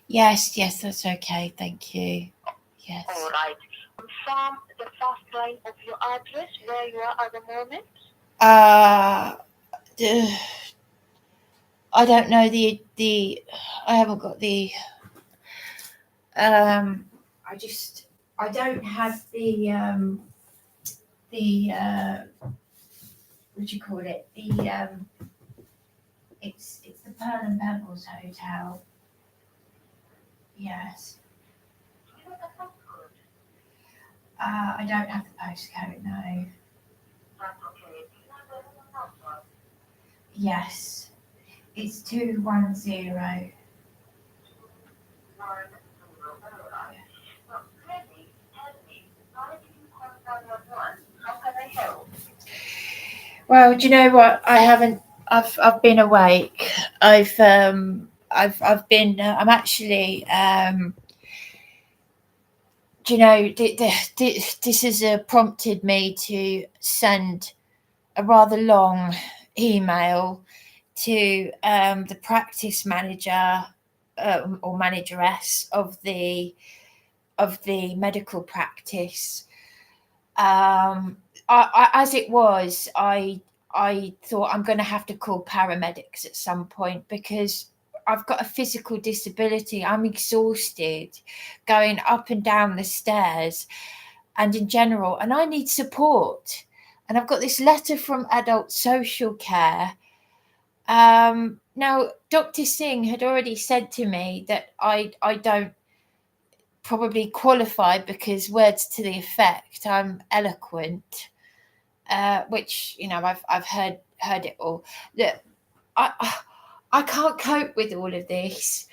Yes, yes, that's okay. Thank you. Yes. All right. Confirm the first line of your address where you are at the moment. Uh, d- I don't know the. I haven't got the. I just. I don't have the. What do you call it? It's the Pearl and Pebbles Hotel. Yes. You know the postcode. I don't have the postcode. No. That's okay. Do you have the room number? Yes. It's 210. 210. All right. Well, really, tell me, why did you call 911? How can I help? Well, do you know what? I haven't. I've been awake. I've been. I'm actually. Do you know? This has prompted me to send a rather long email to the practice manager or manageress of the medical practice. As it was, I thought I'm going to have to call paramedics at some point because I've got a physical disability. I'm exhausted going up and down the stairs and in general, and I need support. And I've got this letter from Adult Social Care. Now, Dr. Singh had already said to me that I don't probably qualify because words to the effect I'm eloquent, which I've heard it all. Look, I can't cope with all of this.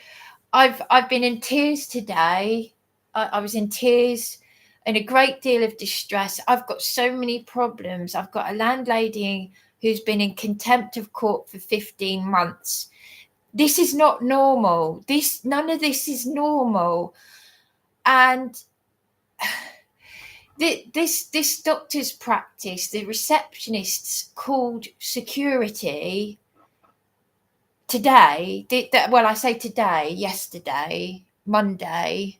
I've been in tears today. I was in tears and a great deal of distress. I've got so many problems. I've got a landlady who's been in contempt of court for 15 months. This is not normal. None of this is normal. And this doctor's practice, the receptionists called security today. Well, I say today, yesterday, Monday,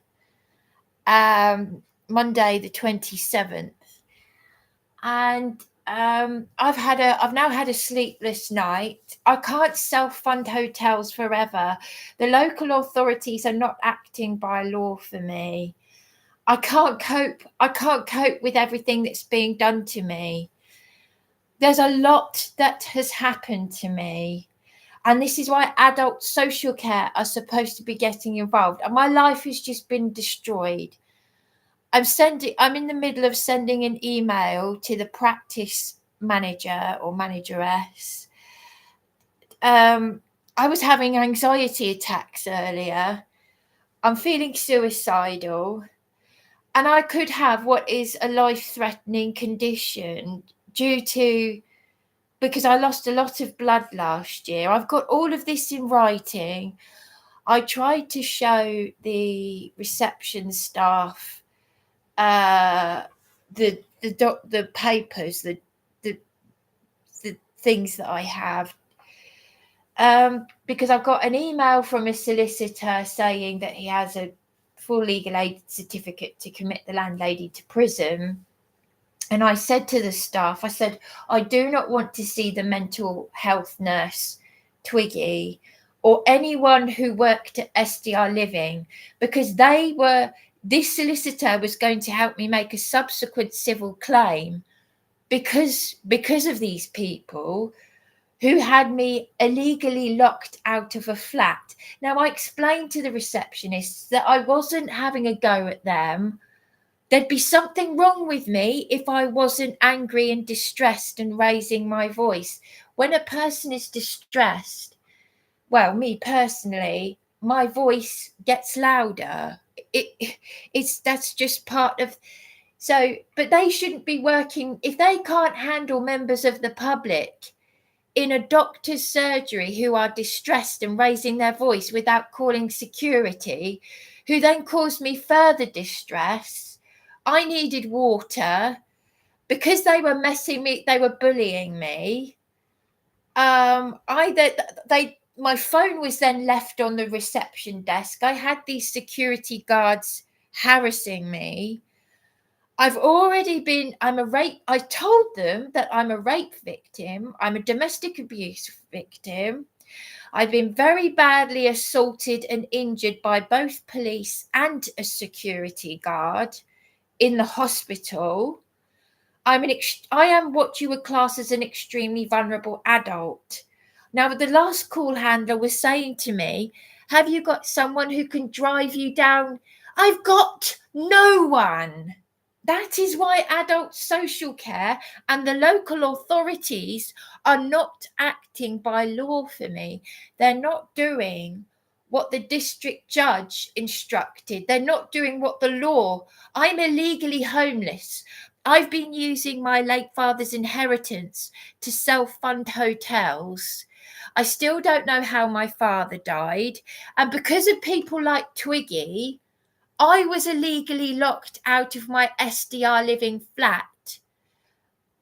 Monday the 27th, and I've now had a sleepless night. I can't self-fund hotels forever. The local authorities are not acting by law for me. I can't cope. I can't cope with everything that's being done to me. There's a lot that has happened to me. And this is why adult social care are supposed to be getting involved. And my life has just been destroyed. I'm in the middle of sending an email to the practice manager or manageress. I was having anxiety attacks earlier. I'm feeling suicidal. And I could have what is a life-threatening condition because I lost a lot of blood last year. I've got all of this in writing. I tried to show the reception staff the papers, the the things that I have, because I've got an email from a solicitor saying that he has a full legal aid certificate to commit the landlady to prison. And I said to the staff, I said, I do not want to see the mental health nurse, Twiggy, or anyone who worked at SDR Living, because this solicitor was going to help me make a subsequent civil claim because of these people who had me illegally locked out of a flat. Now, I explained to the receptionists that I wasn't having a go at them. There'd be something wrong with me if I wasn't angry and distressed and raising my voice. When a person is distressed, well, me personally, my voice gets louder. That's just part of. So, but they shouldn't be working if they can't handle members of the public in a doctor's surgery who are distressed and raising their voice without calling security, who then caused me further distress. I needed water because they were bullying me. They my phone was then left on the reception desk. I had these security guards harassing me. I told them that I'm a rape victim. I'm a domestic abuse victim. I've been very badly assaulted and injured by both police and a security guard in the hospital. I am what you would class as an extremely vulnerable adult. Now, the last call handler was saying to me, have you got someone who can drive you down? I've got no one. That is why adult social care and the local authorities are not acting by law for me. They're not doing what the district judge instructed. They're not doing what the law. I'm illegally homeless. I've been using my late father's inheritance to self-fund hotels. I still don't know how my father died. And because of people like Twiggy, I was illegally locked out of my SDR living flat.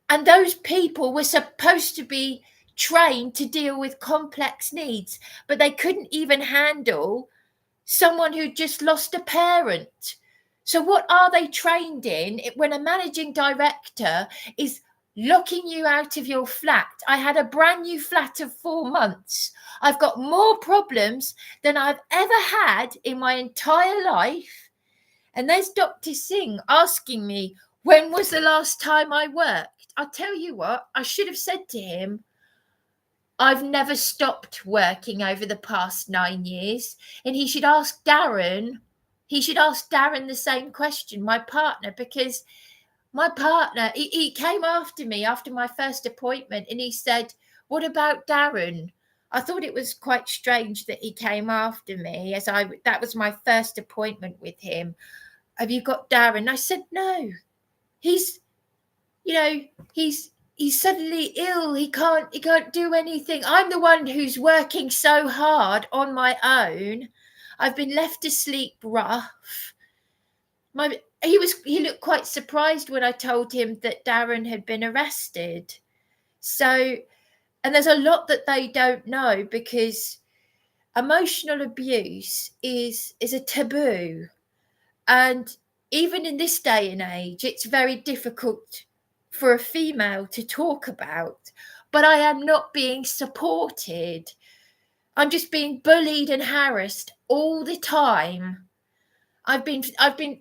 And those people were supposed to be trained to deal with complex needs, but they couldn't even handle someone who just lost a parent. So what are they trained in when a managing director is locking you out of your flat? I had a brand new flat of 4 months. I've got more problems than I've ever had in my entire life. And there's Dr. Singh asking me, when was the last time I worked? I'll tell you what, I should have said to him, I've never stopped working over the past 9 years. And he should ask Darren the same question, my partner, because my partner, he came after me after my first appointment and he said, what about Darren? I thought it was quite strange that he came after me that was my first appointment with him. Have you got Darren? I said, no, he's suddenly ill. He can't do anything. I'm the one who's working so hard on my own. I've been left to sleep rough. He looked quite surprised when I told him that Darren had been arrested. So, and there's a lot that they don't know because emotional abuse is a taboo. And even in this day and age, it's very difficult for a female to talk about. But I am not being supported. I'm just being bullied and harassed all the time. I've been, do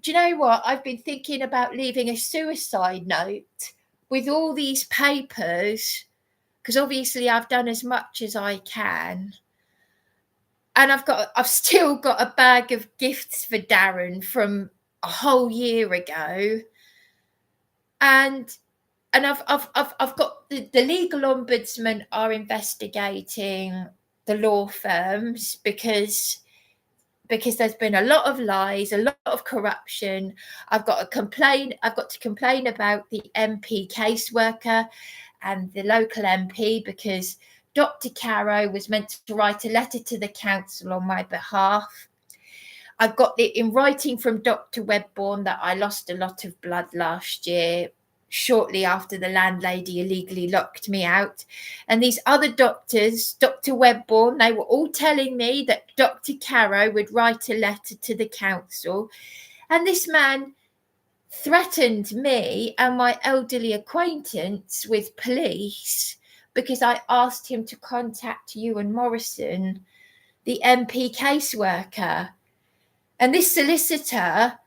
you know what? I've been thinking about leaving a suicide note with all these papers, because obviously I've done as much as I can. And I've still got a bag of gifts for Darren from a whole year ago. And I've got the legal ombudsman are investigating the law firms because there's been a lot of lies, a lot of corruption. I've got to complain about the MP caseworker and the local MP because Dr. Caro was meant to write a letter to the council on my behalf. I've got it in writing from Dr. Webborn that I lost a lot of blood last year, shortly after the landlady illegally locked me out. And these other doctors, Dr. Webborn, they were all telling me that Dr. Caro would write a letter to the council. And this man threatened me and my elderly acquaintance with police because I asked him to contact Ewan Morrison, the MP caseworker. And this solicitor,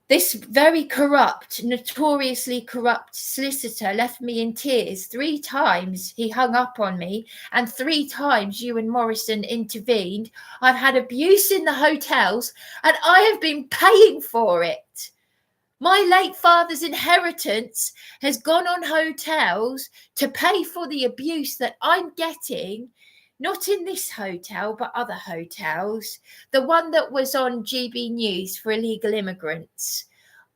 this very corrupt, notoriously corrupt solicitor, left me in tears 3 times. He hung up on me, and 3 times Ewan Morrison intervened. I've had abuse in the hotels, and I have been paying for it. My late father's inheritance has gone on hotels to pay for the abuse that I'm getting, not in this hotel, but other hotels. The one that was on GB News for illegal immigrants.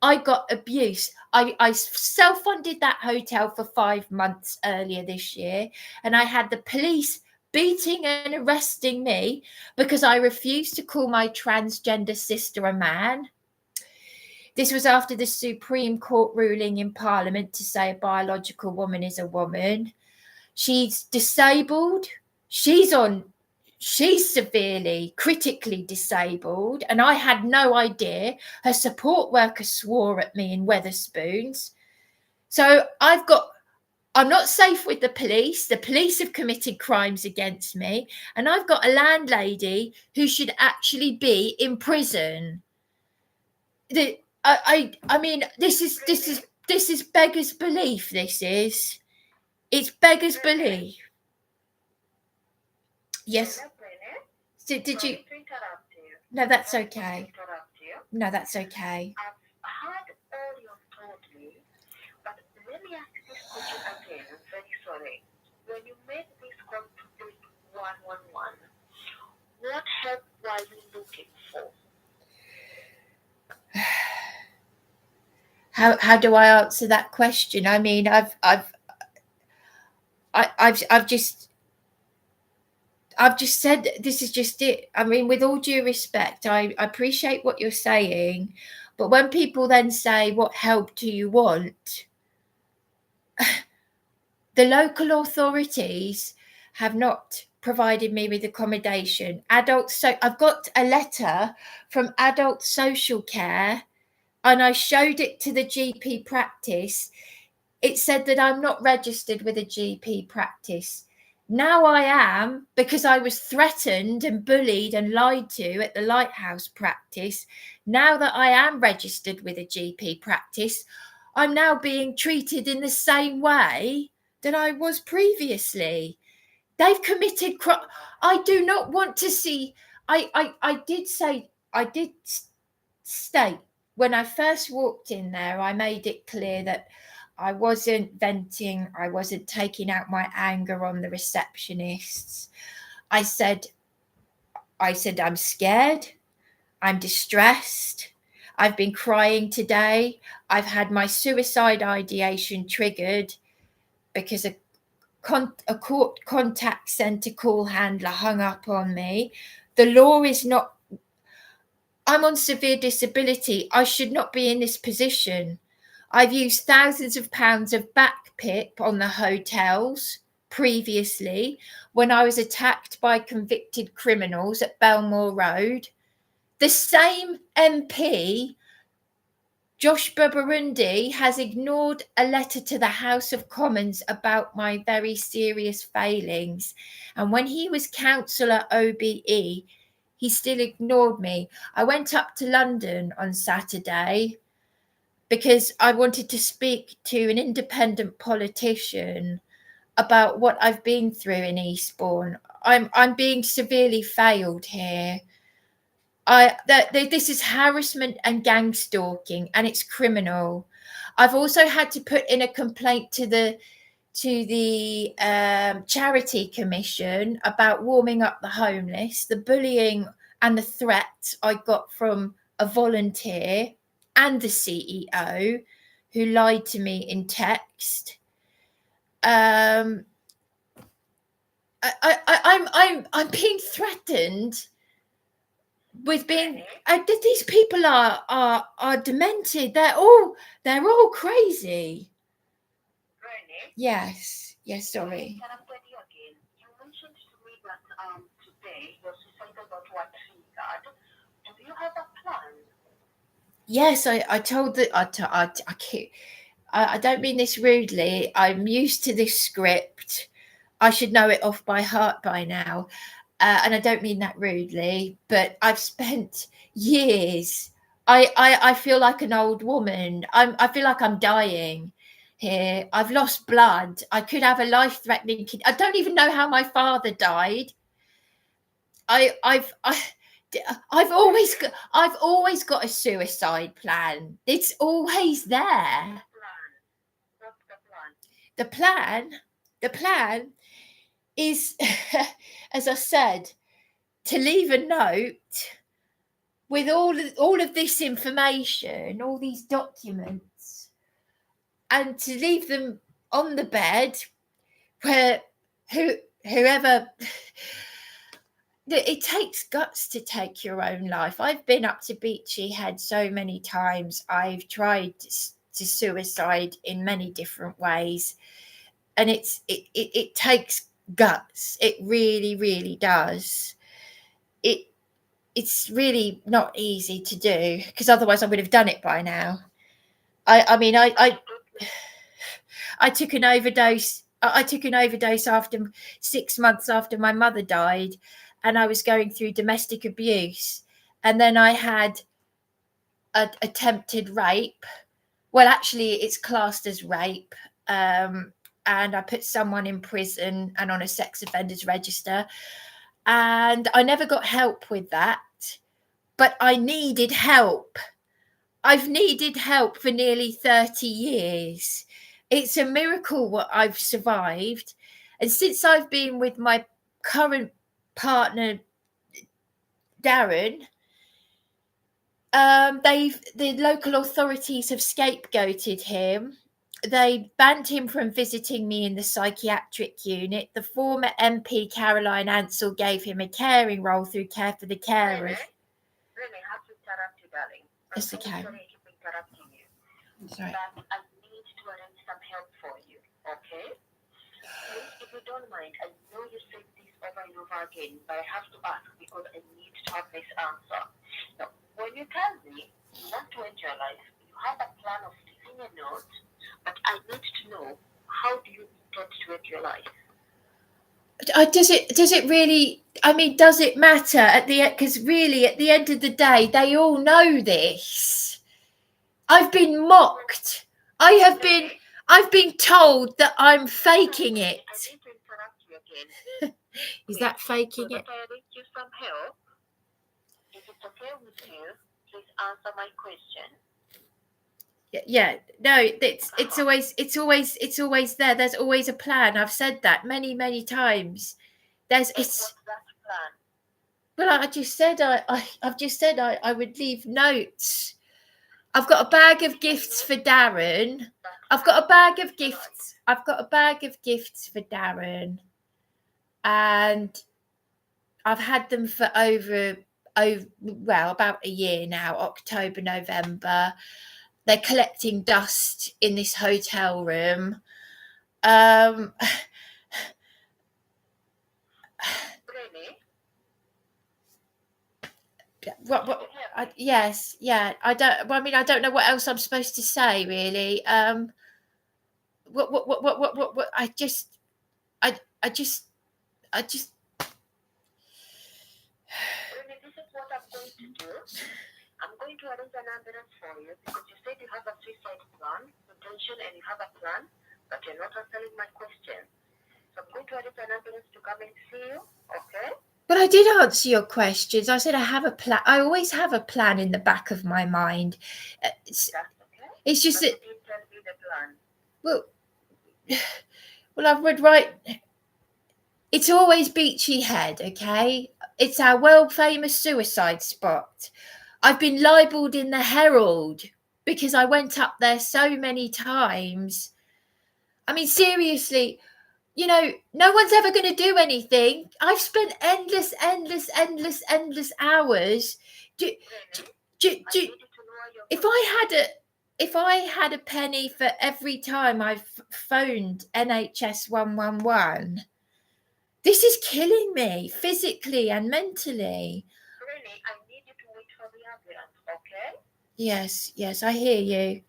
I got abuse. I self-funded that hotel for 5 months earlier this year, and I had the police beating and arresting me because I refused to call my transgender sister a man. This was after the Supreme Court ruling in Parliament to say a biological woman is a woman. She's disabled. She's on She's severely critically disabled, and I had no idea. Her support worker swore at me in Wetherspoons. So I'm not safe with the police. The police have committed crimes against me, and I've got a landlady who should actually be in prison. I mean, this is beggars belief. It's beggars belief. Yes. Did you? Sorry to interrupt you. No, that's Sorry to okay. interrupt you. No, that's okay. I've heard all you've told me, but let me ask this question again. I'm very sorry. When you made this call to 111, what help were you looking for? How do I answer that question? I mean, I've just said this is just it. I mean, with all due respect, I appreciate what you're saying, but when people then say, "What help do you want?" the local authorities have not provided me with accommodation. I've got a letter from Adult Social Care, and I showed it to the GP practice. It said that I'm not registered with a GP practice. Now I am, because I was threatened and bullied and lied to at the Lighthouse practice. Now that I am registered with a GP practice, I'm now being treated in the same way that I was previously. They've committed I do not want to see. I did state when I first walked in there, I made it clear that I wasn't venting, I wasn't taking out my anger on the receptionists. I said I'm scared, I'm distressed, I've been crying today, I've had my suicide ideation triggered because a court contact centre call handler hung up on me. The law is not, I'm on severe disability, I should not be in this position. I've used thousands of pounds of back pip on the hotels previously when I was attacked by convicted criminals at Belmore Road. The same MP, Josh Burundi, has ignored a letter to the House of Commons about my very serious failings. And when he was councillor OBE, he still ignored me. I went up to London on Saturday because I wanted to speak to an independent politician about what I've been through in Eastbourne. I'm being severely failed here. This is harassment and gang stalking, and it's criminal. I've also had to put in a complaint to the charity commission about warming up the homeless, the bullying and the threats I got from a volunteer and the CEO who lied to me in text. I'm being threatened with being. These people are demented. They're all crazy. Rennie? Yes. Sorry. Can I tell you again? You mentioned to me that today your suicidal thought was triggered. Do you have a plan? Yes, I told that I don't mean this rudely. I'm used to this script. I should know it off by heart by now. And I don't mean that rudely, but I've spent years. I feel like an old woman. I feel like I'm dying here. I've lost blood. I could have a life-threatening kid. I don't even know how my father died. I've always got a suicide plan. It's always there. What's the plan? The plan is, as I said, to leave a note with all of this information, all these documents, and to leave them on the bed where whoever. It takes guts to take your own life. I've been up to Beachy Head so many times. I've tried to suicide in many different ways, and it takes guts. It really, really does. It's really not easy to do, because otherwise I would have done it by now. I mean, I took an overdose. I took an overdose after 6 months after my mother died, and I was going through domestic abuse, and then I had attempted rape. Well, actually, it's classed as rape. And I put someone in prison and on a sex offenders register. And I never got help with that. But I needed help. I've needed help for nearly 30 years. It's a miracle what I've survived. And since I've been with my current partner, Darren, the local authorities have scapegoated him. They banned him from visiting me in the psychiatric unit. The former MP Caroline Ansell gave him a caring role through Care for the Carers. Really, I have to interrupt you, darling. It's okay. Sorry, I keep interrupting you. Sorry. But I need to arrange some help for you, okay? Please, if you don't mind, I know you said this over and over again, but I have to ask because I need to have this answer. Now, when you tell me you want to end your life, you have a plan of leaving a note, but I need to know, how do you intend to end your life? Does it really? I mean, does it matter at the end? Because really, at the end of the day, they all know this. I've been mocked. I've been told that I'm faking it. I need to interrupt you again. Is that faking it? But I arrange you some help. If it's okay with you, please answer my question. Yeah, no, it's always there. There's always a plan. I've said that many times. What's that plan? Well, I've just said I would leave notes. I've got a bag of gifts for Darren. I've got a bag of gifts for Darren, and I've had them for about a year now. October, November. They're collecting dust in this hotel room. Really? What? Yes, yeah. I don't know what else I'm supposed to say, really. What? I just. Really, this is what I'm going to do. I'm going to arrange an ambulance for you because you said you have a suicide plan, intention, and you have a plan, but you're not answering my question. So I'm going to arrange an ambulance to come and see you, okay? But I did answer your questions. I said I have a plan. I always have a plan in the back of my mind. That's okay. It's just But that. you didn't tell me the plan. Well, I've read right. It's always Beachy Head, okay? It's our world famous suicide spot. I've been libelled in the Herald because I went up there so many times. I mean, seriously, no one's ever going to do anything. I've spent endless hours. If I had a penny for every time I've phoned NHS 111, this is killing me physically and mentally. Really, I need you to wait for the ambulance, okay? Yes, I hear you. If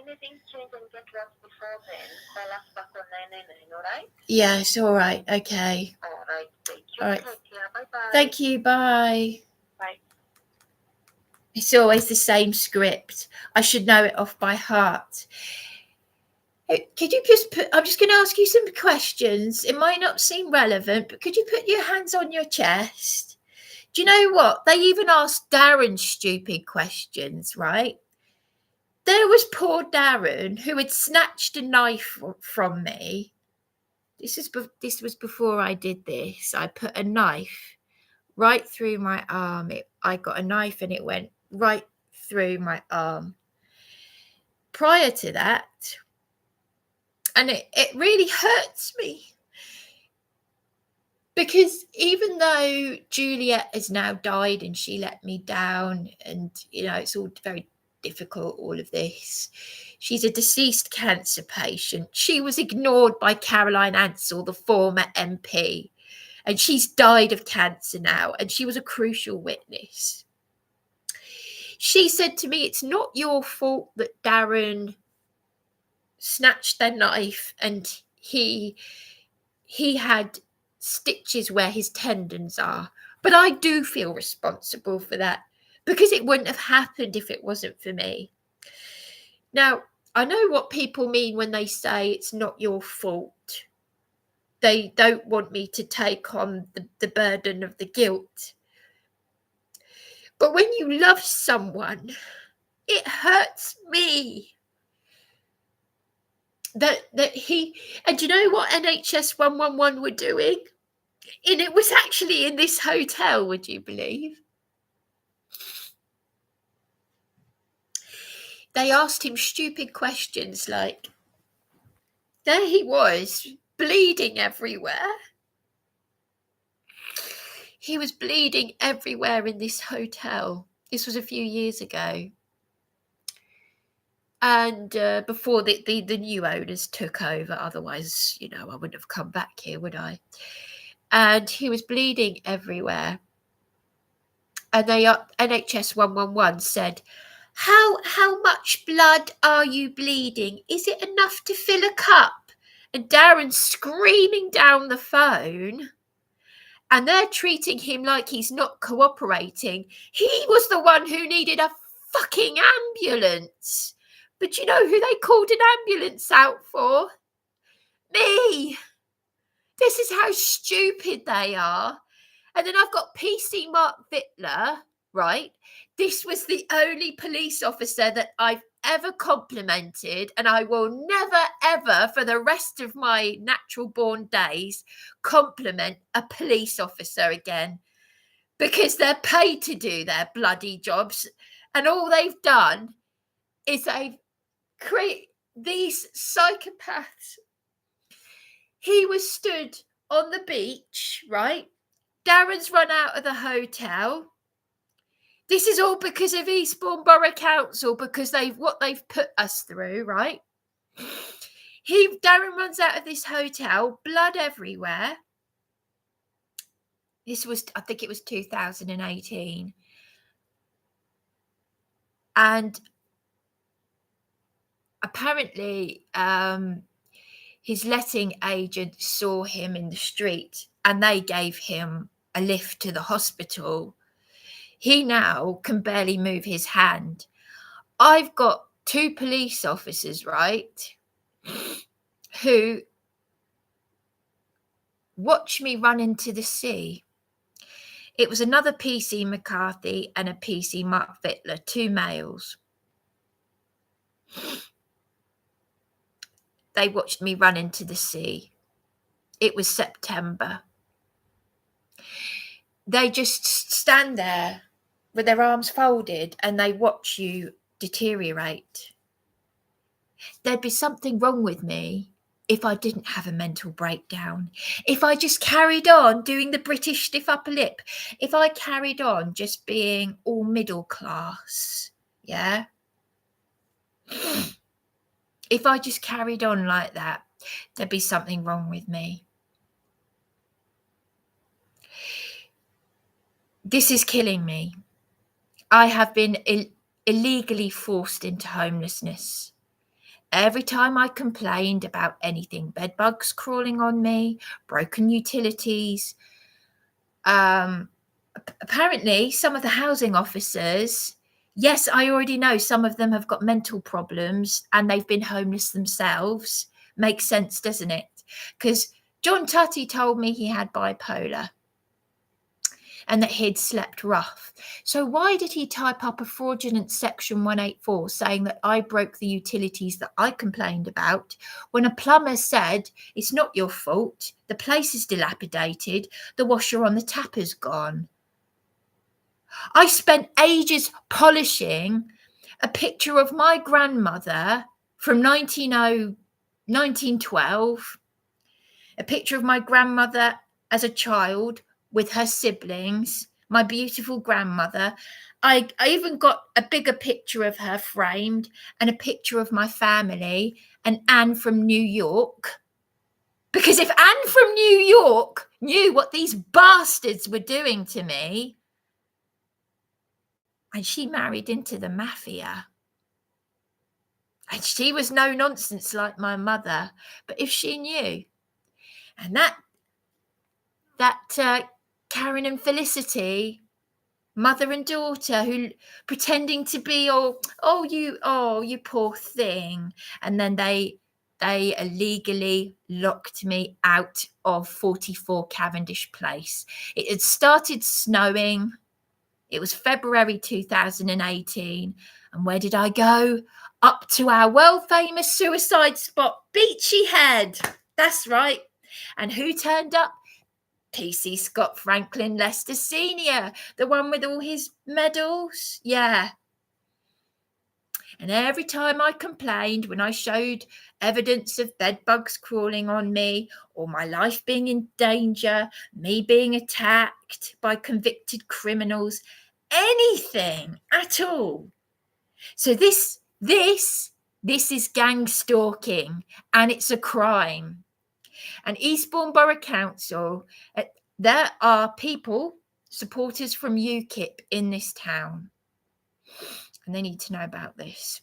anything changes and gets worse before then, call us back on 999, all right? Yes, all right, okay. All right, thank you. All right. Take care. Bye-bye. Thank you, bye. Bye. It's always the same script. I should know it off by heart. Could you I'm just going to ask you some questions. It might not seem relevant, but could you put your hands on your chest? Do you know what? They even asked Darren stupid questions, right? There was poor Darren who had snatched a knife from me. This was before I did this. I put a knife right through my arm. I got a knife and it went right through my arm. Prior to that, and it really hurts me, because even though Juliet has now died and she let me down, and it's all very difficult, all of this. She's a deceased cancer patient. She was ignored by Caroline Ansell, the former MP, and she's died of cancer now, and she was a crucial witness. She said to me, it's not your fault that Darren snatched their knife and he had stitches where his tendons are. But I do feel responsible for that because it wouldn't have happened if it wasn't for me. Now, I know what people mean when they say it's not your fault. They don't want me to take on the burden of the guilt. But when you love someone, it hurts me that he, and you know what NHS 111 were doing? And it was actually in this hotel, would you believe? They asked him stupid questions like, there he was, bleeding everywhere. He was bleeding everywhere in this hotel. This was a few years ago. And before the new owners took over, otherwise, you know, I wouldn't have come back here, would I? And he was bleeding everywhere. And they NHS 111 said, how much blood are you bleeding? Is it enough to fill a cup? And Darren's screaming down the phone. And they're treating him like he's not cooperating. He was the one who needed a fucking ambulance. But you know who they called an ambulance out for? Me. This is how stupid they are. And then I've got PC Mark Vittler, right? This was the only police officer that I've ever complimented, and I will never, ever, for the rest of my natural born days, compliment a police officer again, because they're paid to do their bloody jobs, and all they've done is they've created these psychopaths. He was stood on the beach, right? Darren's run out of the hotel. This is all because of Eastbourne Borough Council, because what they've put us through, right? Darren runs out of this hotel, blood everywhere. This was, I think it was 2018. And apparently his letting agent saw him in the street and they gave him a lift to the hospital. He now can barely move his hand. I've got 2 police officers, right, who watched me run into the sea. It was another PC McCarthy and a PC Mark Vittler, 2 males. They watched me run into the sea. It was September. They just stand there with their arms folded and they watch you deteriorate. There'd be something wrong with me if I didn't have a mental breakdown. If I just carried on doing the British stiff upper lip. If I carried on just being all middle class. Yeah. If I just carried on like that, there'd be something wrong with me. This is killing me. I have been illegally forced into homelessness. Every time I complained about anything, bed bugs crawling on me, broken utilities. Apparently, some of the housing officers, yes, I already know some of them have got mental problems and they've been homeless themselves. Makes sense, doesn't it? Because John Tutty told me he had bipolar and that he'd slept rough. So why did he type up a fraudulent Section 184 saying that I broke the utilities that I complained about when a plumber said, it's not your fault, the place is dilapidated, the washer on the tap is gone. I spent ages polishing a picture of my grandmother from 1912, a picture of my grandmother as a child with her siblings, my beautiful grandmother, I even got a bigger picture of her framed and a picture of my family and Anne from New York. Because if Anne from New York knew what these bastards were doing to me, and she married into the mafia, and she was no nonsense like my mother, but if she knew, and that Karen and Felicity, mother and daughter, who pretending to be you poor thing, and then they illegally locked me out of 44 Cavendish Place. It had started snowing. It was February 2018. And where did I go? Up to our world famous suicide spot, Beachy Head. That's right. And who turned up? PC Scott Franklin Lester Sr., the one with all his medals. Yeah. And every time I complained, when I showed evidence of bed bugs crawling on me, or my life being in danger, me being attacked by convicted criminals, anything at all. So this is gang stalking, and it's a crime. And Eastbourne Borough Council, there are people, supporters from UKIP in this town, and they need to know about this.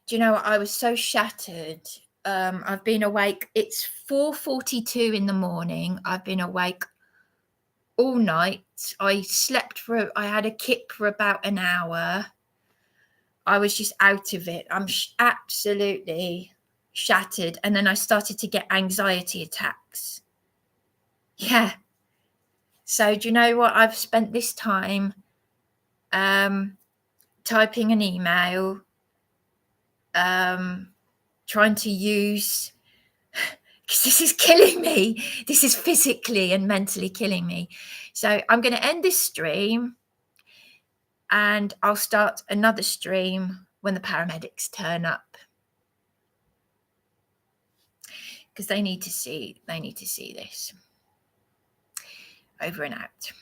Do you know what? I was so shattered. I've been awake. It's 4:42 in the morning. I've been awake all night. I had a kip for about an hour. I was just out of it. I'm absolutely shattered. And then I started to get anxiety attacks. Yeah. So do you know what? I've spent this time typing an email, trying to use, because this is killing me. This is physically and mentally killing me. So I'm going to end this stream and I'll start another stream when the paramedics turn up, because they need to see this. Over and out.